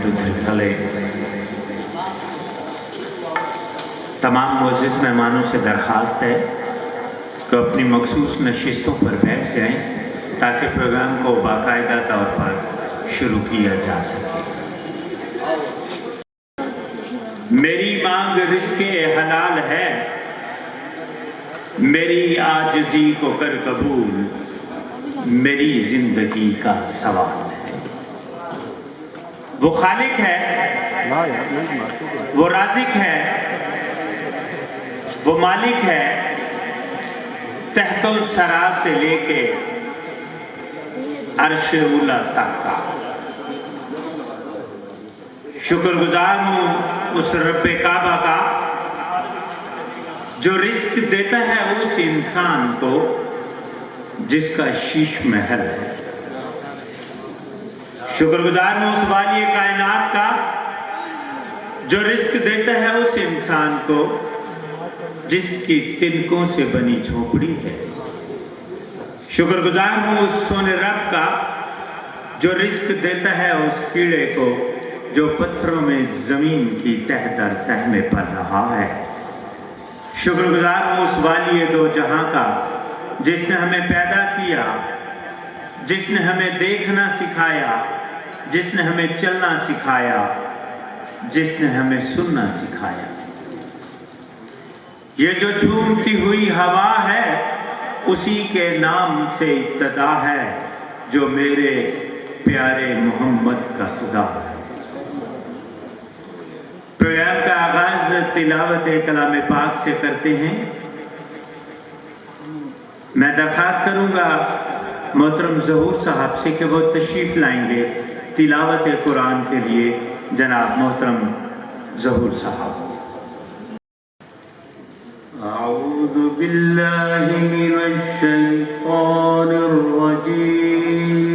To three फले। तमाम मोअज़्ज़िज़ मेहमानों से दरख्वास्त है कि अपनी मखसूस नशिस्तों पर बैठ जाएं ताकि प्रोग्राम को बाकायदा तौर पर शुरू किया जा सके। मेरी मांग रिज़्क़े हलाल है, मेरी आजिज़ी को कर कबूल, मेरी ज़िंदगी का सवाल है। वो खालिक है, वो राज़िक है, वो मालिक है, तहतुल सरा से लेके अर्श उला तक का। शुक्रगुजार हूँ उस रब्बे काबा का जो रिज़्क देता है उस इंसान को जिसका शीश महल है। शुक्रगुजार हूँ उस वाली कायनात का जो रिज़्क देता है उस इंसान को जिसकी तिनकों से बनी झोपड़ी है। शुक्रगुजार हूँ उस सोने रब का जो रिज़्क देता है उस कीड़े को जो पत्थरों में ज़मीन की तह दर तह में पल रहा है। शुक्रगुजार हूँ उस वाली दो जहां का जिसने हमें पैदा किया, जिसने हमें देखना सिखाया, जिसने हमें चलना सिखाया, जिसने हमें सुनना सिखाया। ये जो झूमती हुई हवा है उसी के नाम से इब्तदा है जो मेरे प्यारे मोहम्मद का खुदा है। प्रोग्राम का आगाज तिलावत कलाम पाक से करते हैं। मैं दरख्वास्त करूंगा मोहतरम ज़हूर साहब से कि वो तशरीफ़ लाएंगे तिलावत कुरान के लिए। जनाब मोहतरम ज़हूर साहब। अऊज़ु बिल्लाहि मिनश शैतानिर रजीम।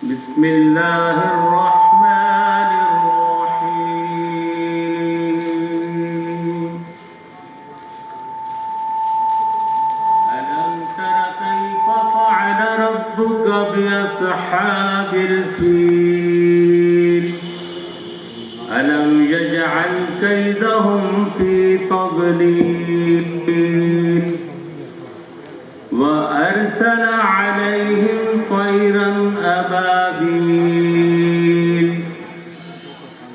बिस्मिल्लाहिर रहमानिर रहीम। अलम तरा कैफ़ फ़अल रब्बुका बिअस्हाबिल फ़ील। अलम यजअल कैदहुम फ़ी तज़लील। व अरसल अलैहिम तैरन अबाबील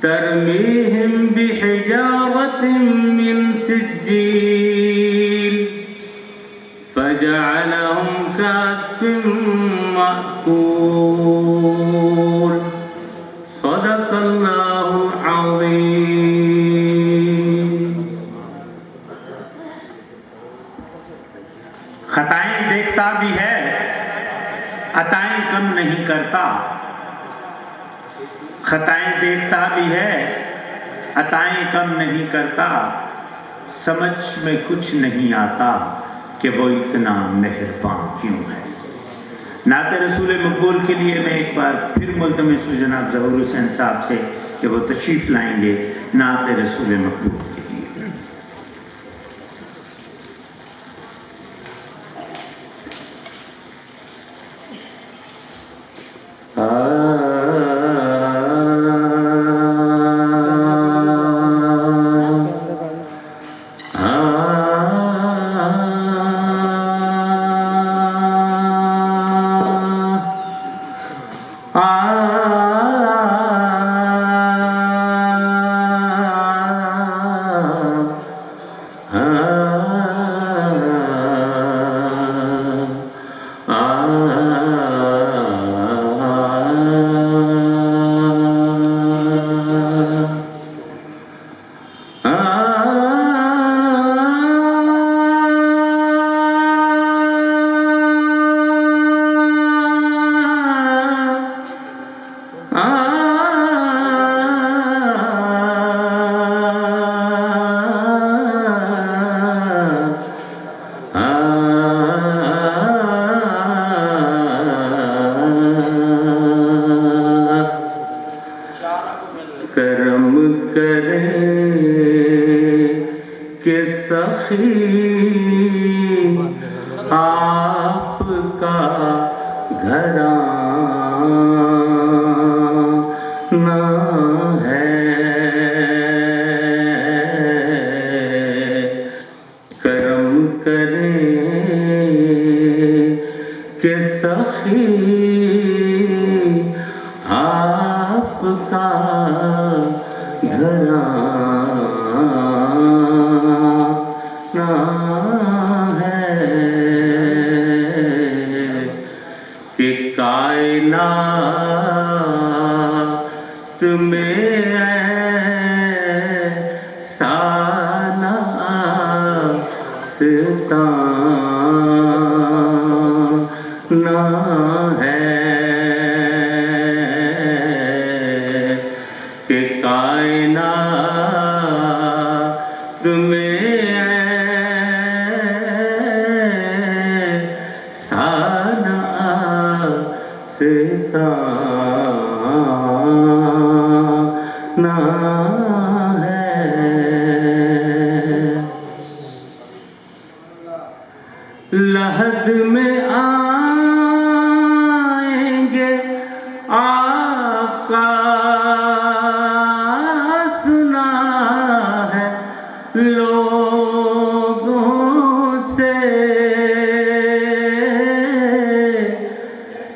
तरमीहिम बिहिजारतिन मिन सिज्जील फजअलहुम कअस्फिन मअकूल। सदक़ल्लाहुल अज़ीम। खताएं देखता भी है, अताएं कम नहीं करता। खताएं देखता भी है, अताएं कम नहीं करता। समझ में कुछ नहीं आता कि वो इतना मेहरबान क्यों है। नाते रसूल मकबूल के लिए मैं एक बार फिर मुल्तमिस हूँ जनाब ज़हूर हुसैन साहब से कि वो तशरीफ़ लाएंगे नाते रसूल मकबूल के लिए। घराना है। करम करें कि सखी आपका घराना है कि कायनात में ऐसा नास्ताना है कि कायनात में ऐसा नास्ताना है। लहद में आएंगे आका सुना है लोगों से।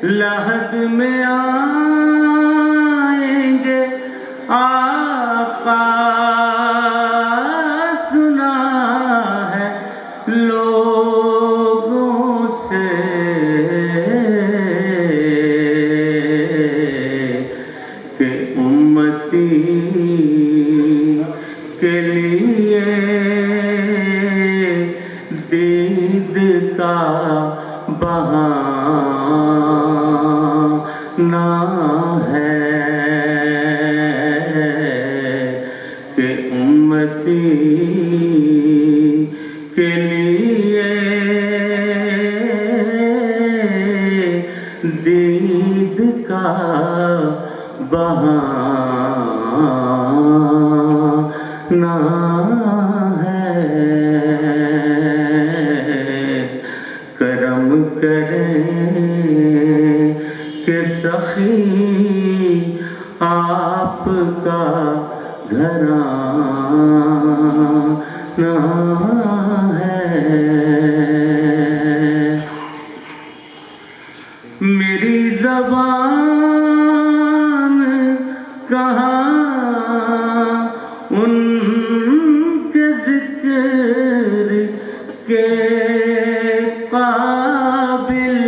लहद में आएंगे आका सुना है लोगों से कि उम्मती के लिए दीद का बहाना है कि उम्मती के लिए दीद का बहाना है। करम करें कि सखी आपका घराना है। मेरी ज़बान कहाँ उनके ज़िक्र के काबिल।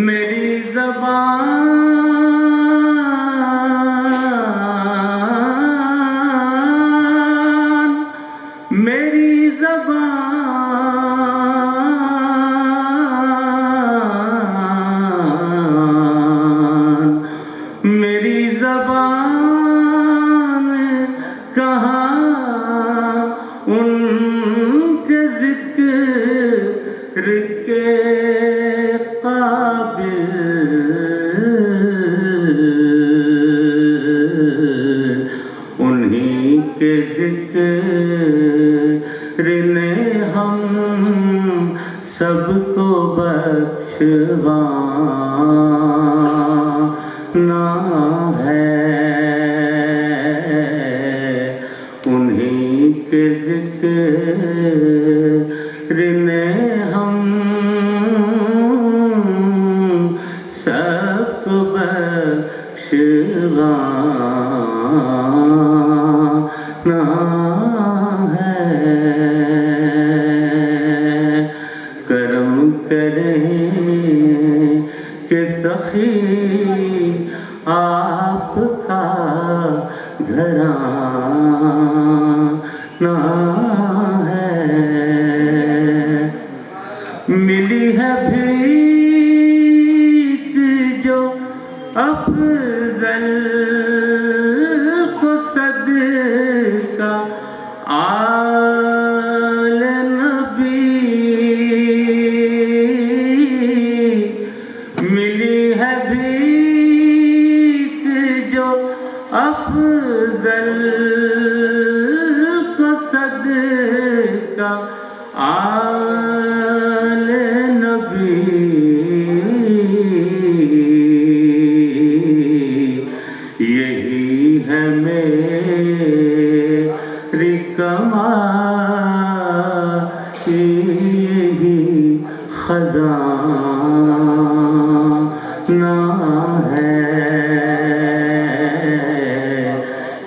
मेरी ज़बान मेरी ज़बान मेरी ज़बान कहाँ उनके ज़िक्र के काबिल। उन्हीं के ज़िक्र ने हम सबको बख्शवाना है। उन्हीं के ज़िक्र ने हम सबको बख्शवाना है। करम करें कि सखी आपका घराना है। मिली है भीख जो अफजल को सदका आले नबी। मिली है भीख जो अफजल को सदका आले यही खजाना है,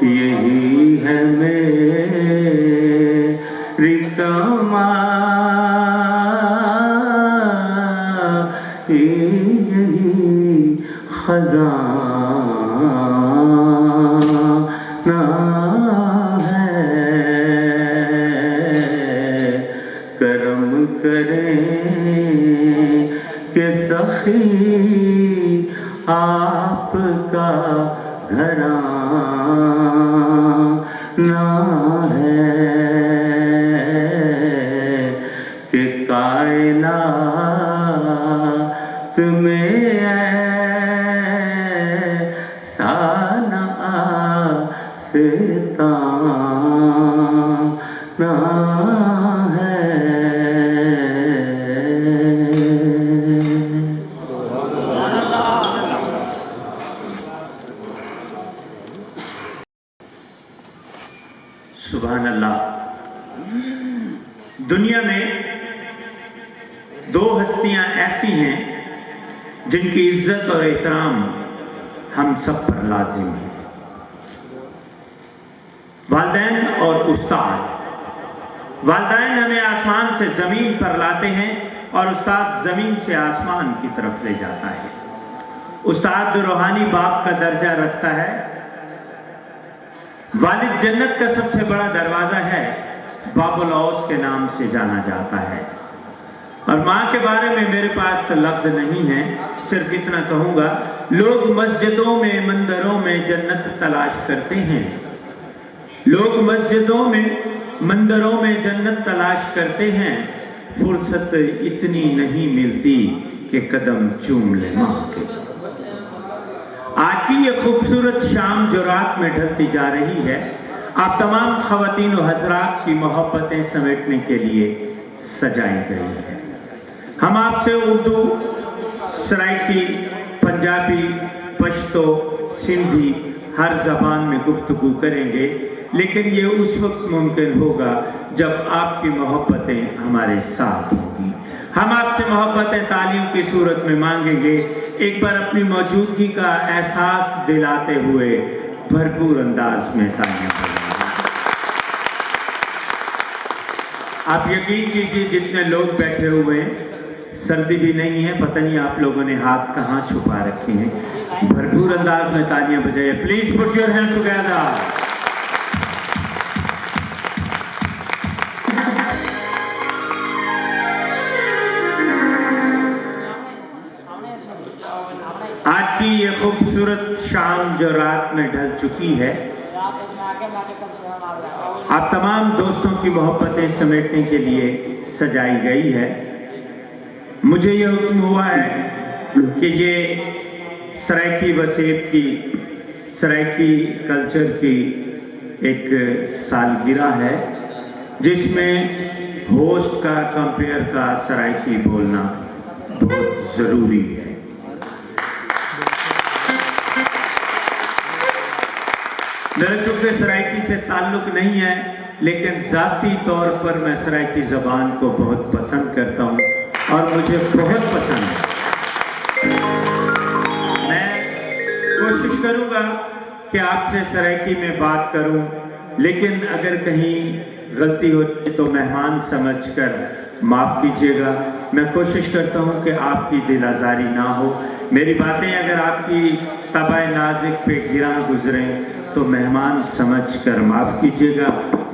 यही है मेरी कमाई, यही खजाना है। करम करें कि सखी आपका घराना है, कि कायनात में ऐसा न आस्ताना है। सुभान अल्लाह। दुनिया में दो हस्तियां ऐसी हैं जिनकी इज्जत और एहतराम हम सब पर लाजिम है, वालिदैन और उस्ताद। वालिदैन हमें आसमान से ज़मीन पर लाते हैं और उस्ताद ज़मीन से आसमान की तरफ ले जाता है। उस्ताद रूहानी बाप का दर्जा रखता है। वालिद जन्नत का सबसे बड़ा दरवाज़ा है, बाबुल औस के नाम से जाना जाता है। और माँ के बारे में मेरे पास लफ्ज़ नहीं है, सिर्फ इतना कहूँगा, लोग मस्जिदों में मंदिरों में जन्नत तलाश करते हैं। लोग मस्जिदों में मंदिरों में जन्नत तलाश करते हैं, फुर्सत इतनी नहीं मिलती कि कदम चूम ले माँ के। आज की ये खूबसूरत शाम जो रात में ढलती जा रही है, आप तमाम ख़वातीन और हज़रात की मोहब्बतें समेटने के लिए सजाई गई है। हम आपसे उर्दू, सराइकी, पंजाबी, पश्तो, सिंधी हर ज़बान में गुफ्तगू करेंगे, लेकिन ये उस वक्त मुमकिन होगा जब आपकी मोहब्बतें हमारे साथ होंगी। हम आपसे मोहब्बतें तालियों की सूरत में मांगेंगे। एक बार अपनी मौजूदगी का एहसास दिलाते हुए भरपूर अंदाज में तालियां बजाएंगे। आप यकीन कीजिए जितने लोग बैठे हुए हैं, सर्दी भी नहीं है, पता नहीं आप लोगों ने हाथ कहाँ छुपा रखे हैं। भरपूर अंदाज में तालियां बजाइए। Please put your hands together. आज की ये खूबसूरत शाम जो रात में ढल चुकी है, आप तमाम दोस्तों की मोहब्बतें समेटने के लिए सजाई गई है। मुझे ये हुक्म हुआ है कि ये सराइकी वसेब की, सराइकी कल्चर की एक सालगिरह है, जिसमें होस्ट का, कंपेयर का सराइकी बोलना बहुत ज़रूरी है। मेरा चूँकि सराइकी से ताल्लुक़ नहीं है, लेकिन ज़ाती तौर पर मैं सराइकी ज़बान को बहुत पसंद करता हूँ और मुझे बहुत पसंद है। मैं कोशिश करूँगा कि आपसे सराइकी में बात करूँ, लेकिन अगर कहीं गलती होती तो मेहमान समझकर माफ़ कीजिएगा। मैं कोशिश करता हूँ कि आपकी दिल आज़ारी ना हो। मेरी बातें अगर आपकी तबाह नाज़िक पे गिरा गुजरें तो मेहमान समझकर माफ़ कीजिएगा।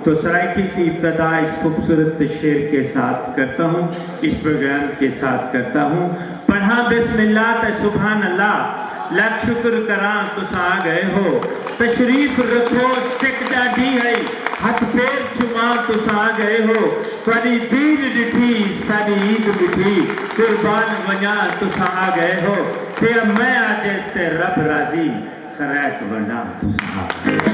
तो सराइकी की इब्तदा इस खूबसूरत शेर के साथ करता हूँ, इस प्रोग्राम के साथ करता हूँ। पढ़ा बिस्मिल्लाह ते सुभान अल्लाह, लाख शुक्र करा तुस आ गए हो। तशरीफ रखो सिक डाढ़ी है, हाथ पैर चुमा तुस आ गए हो। तुहाडी दीन डिठी साडी ईद मिठी, कुर्बान वञा तुस आ गए हो। ते मैं आज इस्ते रब राजी, खैरत वंडा तुस आ गए हो।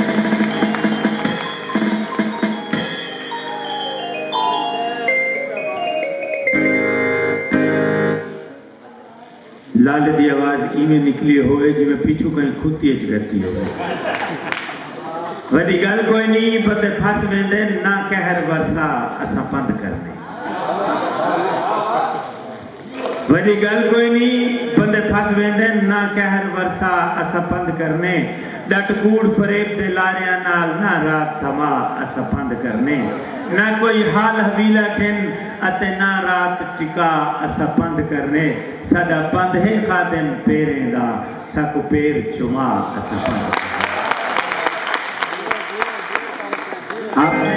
लाल दी आवाज इवें निकली होए जिवें पीछू कहीं खुद तेज करती हो। वही गल कोई नहीं बंदे फस वेंदे ना कहर वर्षा असा पंध करने वही गल कोई नहीं बंदे फस वेंदे ना कहर वर्षा असा पंध करने डट कूड़ फरेब दे लारिया नाल ना रात थमा असा पंध करने ना कोई हाल हवीला खिन अते ना रात टिका असा पंध करने साडा पंध है खादिम पेरें दा साकू पेर चुमा असा पंध आपने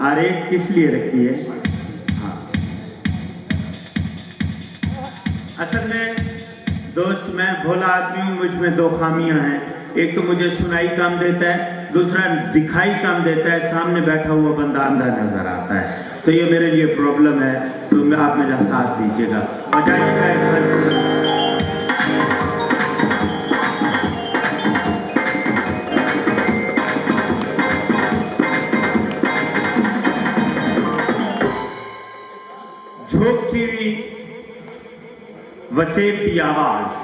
आरेट किस लिए रखी है? हाँ असल में दोस्त मैं भोला आदमी हूँ मुझ में दो खामियां हैं एक तो मुझे सुनाई काम देता है दूसरा दिखाई काम देता है सामने बैठा हुआ बंदा अंधा नजर आता है तो ये मेरे लिए प्रॉब्लम है तो आप मेरा साथ दीजिएगा बजाइएगा एक बार झोंकती हुई वसेब की आवाज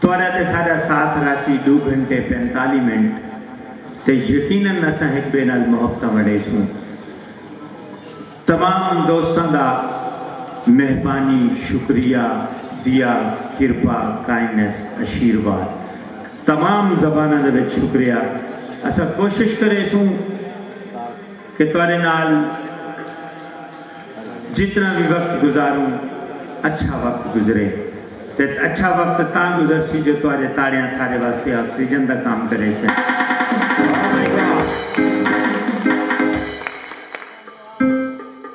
तोरा ते साढ़ा साथ राशि 2 घंटे 45 मिनट ते यकीनन असा एक बे नाल मोहब्बत वड़ेसूं तमाम दोस्तों का मेहरबानी शुक्रिया दिया किरपा काइंडनेस आशीर्वाद तमाम जबाना दे विच शुक्रिया असा कोशिश करेसूं कि तोरे नाल जितना भी वक्त गुजारूं अच्छा वक्त गुजरे ते अच्छा वक्त ता गुजरसी जो तुहाडे ताड़ियां सारे वास्ते ऑक्सीजन का काम करे से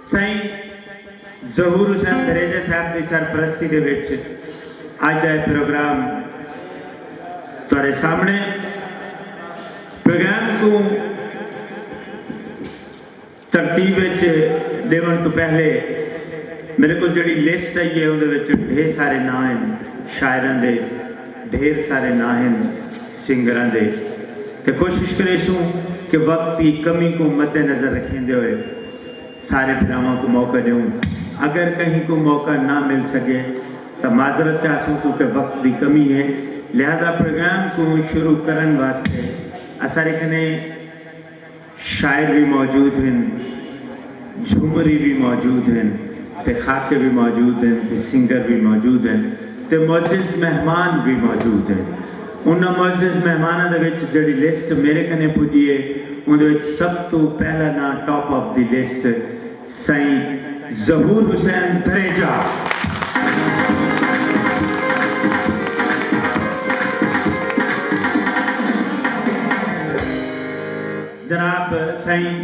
साईं ज़हूर हुसैन दरेजा साहब की सरपरस्ती दे विच अज दा प्रोग्राम तुहाडे सामने प्रोग्राम को तरतीब देवन तो पहले मेरे को जी लिस्ट आई है उहदे ढेर सारे नाम हैं शायरां दे ढेर सारे नाम हैं सिंगरां दे ते कोशिश करेसूं कि वक्त की कमी को मद्देनज़र रखेंदे हुए सारे भरावां को मौका दूँ अगर कहीं को मौका ना मिल सके तो माजरत चाहूँ क्योंकि वक्त की कमी है लिहाजा प्रोग्राम को शुरू करने वास्ते असारे कने शायर भी मौजूद हैं झुमरी भी मौजूद हैं ते खाके भी मौजूद हैं ते सिंगर भी मौजूद हैं ते मुअज़्ज़िज़ मेहमान भी मौजूद हैं उन्होंने मुअज़्ज़िज़ मेहमानों दे विच जिहड़ी लिस्ट मेरे कने पुजी है उहदे विच सब तो पहला ना top of the list Sain Zahoor Hussain Dareja जनाब साईं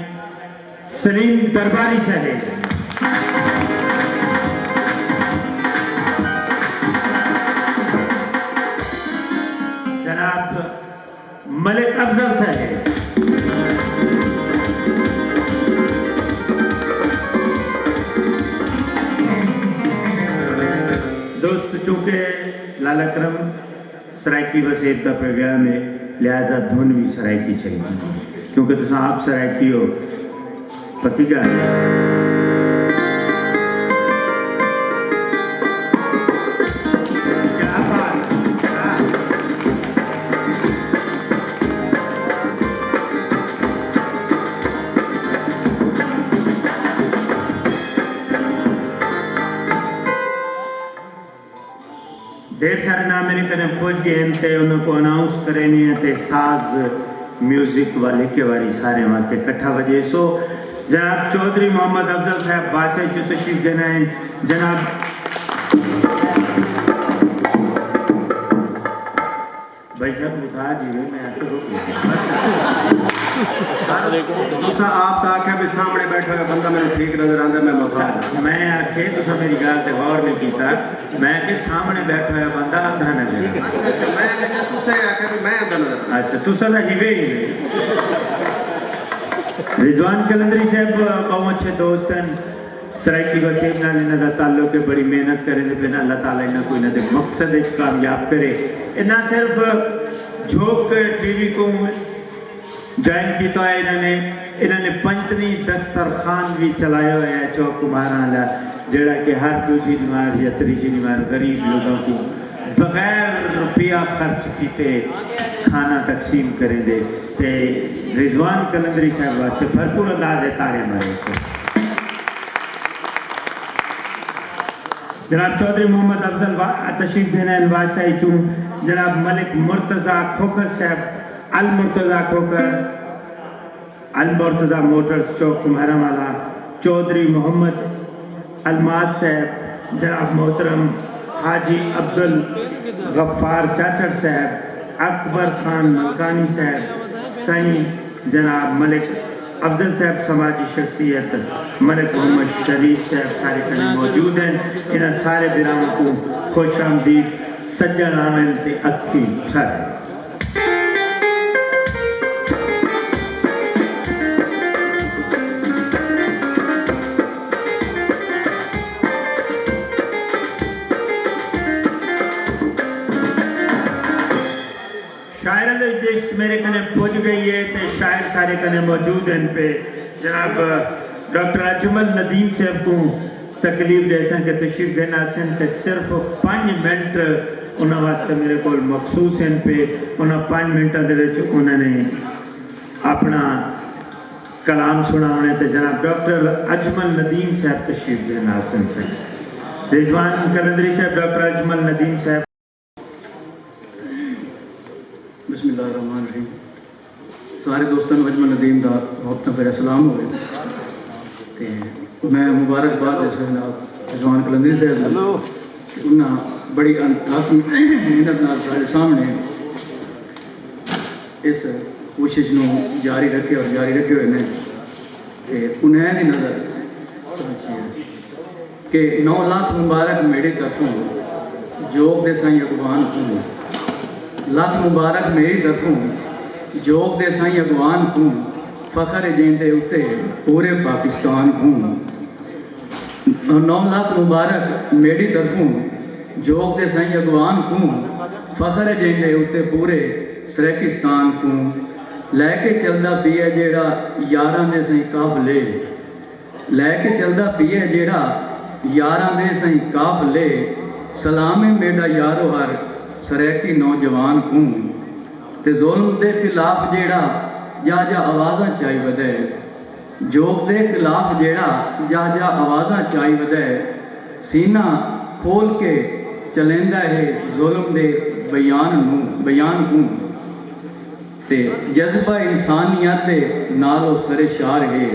सलीम दरबारी साहब जनाब मलिक अफजल साहब दोस्त चूंकि लाला करम सराइकी वसेब का प्रोग्राम है लिहाजा धुन भी सराइकी चाहिए क्योंकि तुम आप सराइकी हो पक्की गल ढेर सारे नाम मेरे कने पहुंच गए हैं उनको अनाउंस करेने हैं साज म्यूजिक वाले के वारी सारे वास्ते इकट्ठा वजे सो जनाब चौधरी मोहम्मद अफजल साहब बासे जो तशरीफ देना है जनाब भाई साहब उठा जी मैं आपको रोक तुसा आप ता आखे भी सामने बैठा हुआ बंदा मेरे ठीक नजर आंदा मैं मौका मैं आखे तुसा मेरी गल ते गौर नहीं कीता मैं के सामने बैठा हुआ बंदा अंधा नजर अच्छा मैं आखे तुसे आखे भी मैं अंधा नजर अच्छा तुसा दा हिवे ही रिजवान कलंदरी साहब बहुत अच्छे दोस्त हैं सराइकी वसीम नाल इन्हां दा ताल्लुक है बड़ी मेहनत करें पे अल्लाह ताला इन्हां को इन्हां दे मकसद विच कामयाब करे इन्हां सिर्फ झोंक टीवी को ज्वाइन किया है इन्होंने पंचनी दस्तरखान भी चलाया हुआ है चौक कुमारा वाला जोड़ा कि हर दूसरी निवार या तीसरी निवार गरीब लोगों को बगैर रुपया खर्च किए खाना तकसीम करें दे ते रिजवान कलंदरी साहब वास्ते भरपूर अंदाज है तारे मारे जनाब चौधरी मोहम्मद अफजल तशरीफ देने वास्ते चूँ जनाब मलिक मुर्तज़ा खोखर साहब अल मुर्तज़ा खोखर अल मुर्तज़ा मोटर्स चौक कुम्हारा वाला चौधरी मोहम्मद अलमास साहब जनाब मोहतरम हाजी अब्दुल गफ्फार चाचड़ साहब अकबर खान मलकानी साहब साईं जनाब मलिक अफजल साहब समाजी शख्सियत मलिक मोहम्मद शरीफ साहब सारे कने मौजूद हैं इन सारे बिरामों को खुश आमदीद सज्जन आमन ते अखी ठर मेरे कने पहुंच गई है तो शायर सारे कने मौजूद हैं पे जनाब डॉक्टर अजमल नदीम साहब को तकलीफ जैसा कि तशरीफ देना से सिर्फ 5 मिनट उन्होंने वास्ते मेरे को मखसूस हैं पे उन्होंने 5 मिनटों उन्होंने अपना कलाम सुनाने तो जनाब डॉक्टर अजमल नदीम साहब तशरीफ देना से रिजवान कलंदरी साहब डॉक्टर अजमल नदीम साहब बिस्मिल्लाहिर्रहमानिर्रहीम सारे दोस्तों को अजमल नदीम का बहुत फिर सलाम हो मैं मुबारकबाद जनाब रिजवान कलंदरी साहब उन्हें बड़ी अनथक मेहनत नाल सारे सामने इस कोशिश को जारी रखे और जारी रखे हुए ने उन्हें की नज़र कि 9 लाख मुबारक मेरी तरफों जोग दे साईं अगवान को लख मुबारक मेरी तरफों जोग दे साईं अगवान को फखर जेंदे उत्ते पूरे पाकिस्तान को 9 लाख मुबारक मेरी तरफों जोग दे साईं अगवान को फखर जेंदे उत्ते पूरे सरेकिस्तान को लैके चलदा पिया जेड़ा यारां दे सही काफले लैके चलदा पिया जेड़ा यारां दे सही काफले सलामे मेरा यारो हर सरैकी नौजवान को ते जुल्म दे खिलाफ जेड़ा जा जा आवाज़ां चाई वधे जोग दे खिलाफ जेड़ा जा जा आवाज़ां चाई वधे सीना खोल के चलेंदा है जुल्म दे बयान को ते जज्बा इंसानियत दे नालो सरे शार है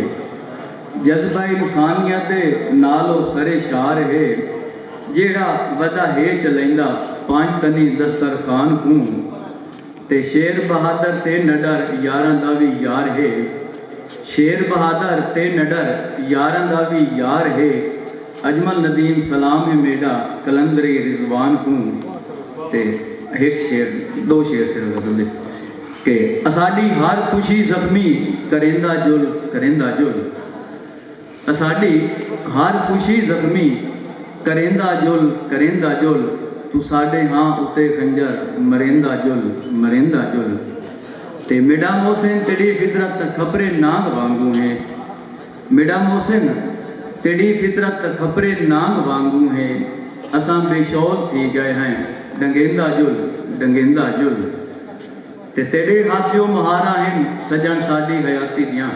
जज्बा इंसानियत दे नालो सरे शार है जेड़ा वदा है चलेंदा 5 तनी दस्तरखान को ते शेर बहादुर ते नडर यारां दा भी यार है शेर बहादुर ते नडर यारां दा भी यार है अजमल नदीम सलाम है मेरा कलंदरी रिजवान को ते एक शेर 2 शेर से गजल दे कि असाडी हर खुशी जख्मी करेंदा जुल असाडी हर खुशी जख्मी करेंदा जुल तू साडे हाँ उत्ते खंजर मरेंदा जुल ते मेरा मोहसिन तेरी फितरत खपरे नाग वांगू है मेरा मोहसिन तेरी फितरत खपरे नाग वांगू है असां बेशौल थी गए हैं डंगेंदा जुल ते तेरे हाथ जो मुहारा हैं सजन साडी हयाती दियां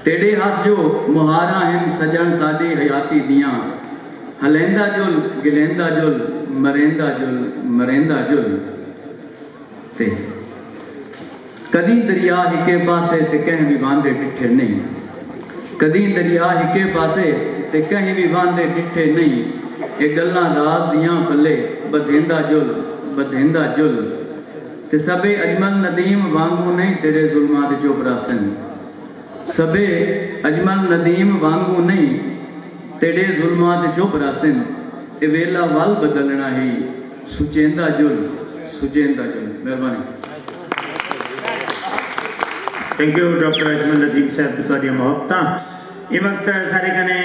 तेरे हाथ जो मुहारा हैं सजन साडी हयाती दियां हलेंदा जुल गिलेंदा जुल मरेंदा जुल ते कदी दरिया हिके पासे ते कहीं भी बांधे डिठे नहीं कदी दरिया हिके पासे ते कहीं भी बांधे डिठे नहीं ये गल्लां राज दियां पल्ले बधेंदा जुल ते सबे अजमल नदीम वांगू नहीं तेरे जुल्मां ते चोपरासन सबे अजमल नदीम वांगू नहीं तेरे जुल्मां ते चोपरासन ए वेला वल बदलना ही सुचेंदा जुल मेहरबानी thank you doctor Ajmal Nadeem साहब तुहाडियां मोहब्बतां इस वक्त सारे कने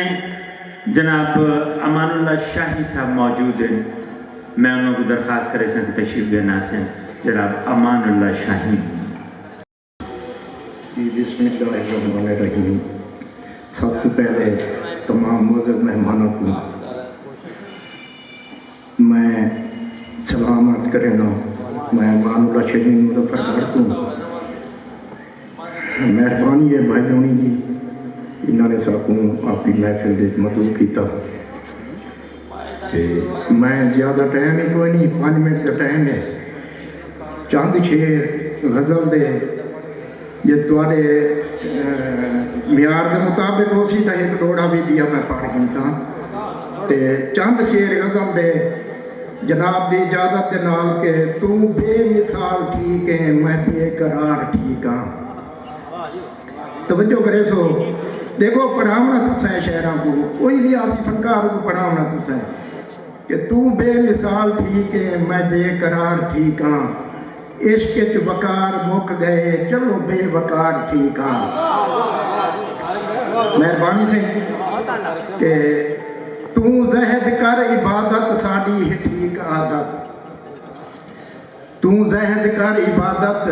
जनाब अमानुल्लाह शाही साहब मौजूद हैं मैं उन्होंने दरख्वास्त करे सन तशरीफ देना से जनाब अमानुल्लाह शाही बिस्मिल्लाहिर्रहमानिर्रहीम सबसे पहले तमाम मौजूद मेहमानों को मैं सलाम अर्ज करें ना मैं मानुल्ला शरीन मुजफ्फरगढ़ तो मेहरबानी है भाई होनी जी इन्होंने सबको अपनी महफिल के मतलूब किया मैं ज़्यादा टाइम ही कोई नहीं 5 मिनट का टाइम है चंद शेर गज़ल दे जे तुआरे म्यार के मुताबिक उसी तो एक डोड़ा भी दिया मैं पढ़ इंसान ते चंद शेर गज़ल दे जनाब दी इजाजत के नाल के तू बेमिसाल ठीक है मैं बेकरार ठीक हाँ तवज्जो करे सो देखो पढ़ावना तुसें शहरों को कोई भी आसी फनकार को पढ़ावना तुसें कि तू बेमिसाल ठीक है मैं बेकरार ठीक हाँ इश्क च वकार मुक गए चलो बेवकार ठीक हाँ मेहरबानी से कि तू जहद कर इबादत साड़ी है ठीक आदत तू जहद कर इबादत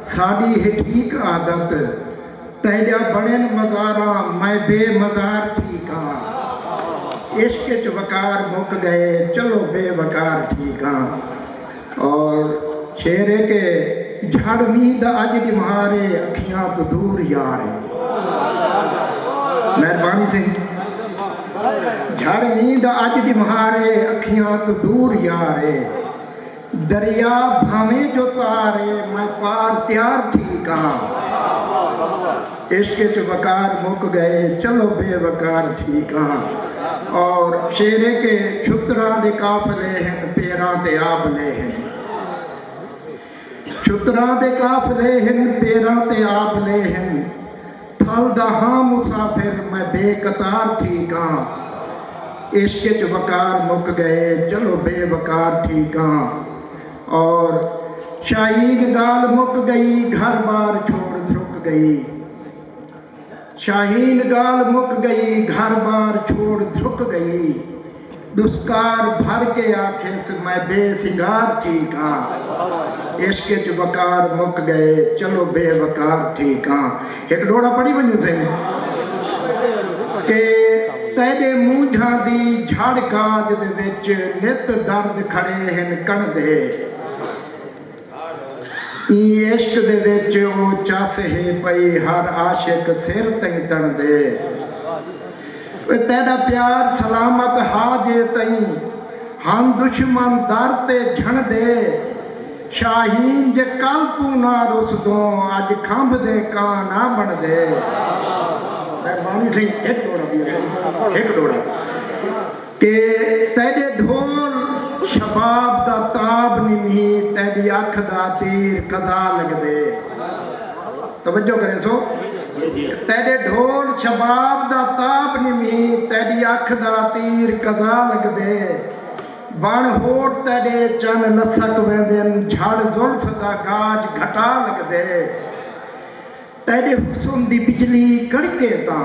साड़ी है ठीक आदत तेजा बने मज़ारा मैं बेमज़ार ठीक हाँ इश्क च वकार मुक गए चलो बेवकार ठीक हाँ और शेरे के झड़ मीद अज दी मारे अखियां तो दूर यारे मेहरबानी से झड़ मीद अज दी मारे अखियां तो दूर यारे दरिया भावे जो तारे मैं पार त्यार ठीक हाँ इश्क च वकार मुक गए चलो बेवकार ठीक हाँ और शेरे के छुतरा दे काफले हैं पेरां ते आबले हैं छुतरा दे काफले हैं पेरां ते आबले हैं थल दहा मुसाफिर मैं बेकतार ठीक हाँ इश्क च वकार मुक गए चलो बेवकार ठीक हाँ और शाहीन गाल मुक गई घर बार छोड़ धुक गई शाहीन गाल मुक गई घर बार छोड़ धुक गई दुस्कार भर के आखे से मैं बेसिंगार ठीक हाँ इश्क च वकार मुक गए चलो बेवकार ठीक हाँ एक डोड़ा पढ़ी वनू से कि तेरे मूंझां दी झड़ काज दे विच नित दर्द खड़े हैं कण दे इश्क दे विच ओ चस है पई हर आशिक सिर तई तन दे तेरा प्यार सलामत हाजे तई हम दुश्मन दर ते झण दे शाहीन जे कल तू ना रुस दो अज खंभ दे कां ना बन दे मेहरबानी से एक डोड़ा के तेरे ढोल शबाब दा ताब निमी तेरी अख दा तीर कजा लग दे तवज्जो करे सो तेरे ढोल शबाब दा ताब निमी तेरी अख दा तीर कजा लग दे बण होठ तेरे चन लसक वेंदन झड़ जुल्फ दा गाज घटा लग दे तेरे हुस्न दी बिजली कड़के ता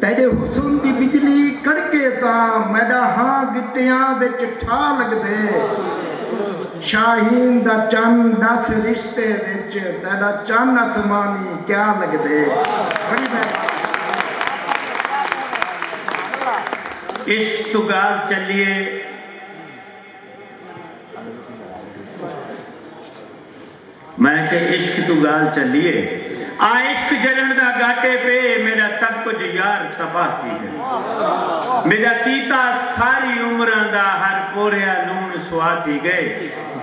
तेरे हुस्न दी बिजली कड़के ता मैडा हाँ गिट्टियां विच ठा लग दे शाहीन दा चन 10 रिश्ते विच तेरा चन आसमानी क्या लग दे इश्क तो गाल चलिए मैं के इश्क तो गाल चलिए आ इश्क जलन दा गाटे पे मेरा सब कुछ यार तबाह थी गए मेरा कीता सारी उम्र दा हर पोरिया लून सुआ थी गए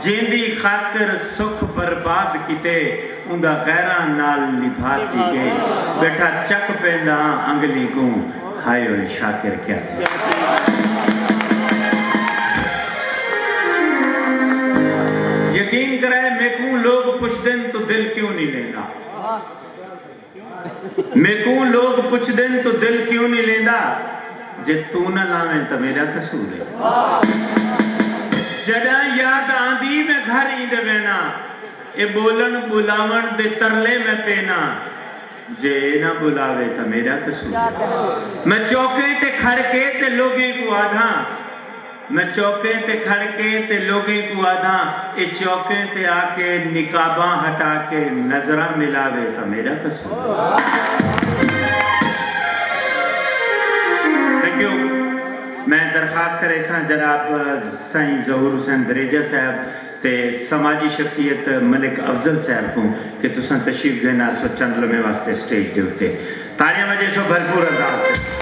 जिंदी खातिर सुख बर्बाद किते उंदा गैरा नाल निभा थी गए बेटा चक पेंदा अंगली को हाय ओए शाकिर क्या थी यकीन कराए मेकू लोग पुछदन तो दिल क्यों नहीं लेना मेकू लोग पुछदन तो दिल क्यों नहीं लेंदा जे तू न लावे तो मेरा कसूर है जड़ा याद आंदी मैं घर इंदे वेना ए बोलन बुलावन दे तरले में पेना जे ना बुलावे तो मेरा कसूर मैं चौके ते खड़के ते लोगे को आधा मैं चौके ते खड़के ते लोगे को आधा ए चौके ते आके निकाबा हटा के नजरा मिलावे तो मेरा कसूर थैंक यू मैं दरख्वास्त दरखास्त करे सां जनाब साईं ज़हूर हुसैन दरेजा साहब ते समाजी शख्सियत मलिक अफजल साहब को कि तुसां तशरीफ देना सो चंद लम्हे वास्ते स्टेज के उत्ते तालियां वजे सो भरपूर अंदाज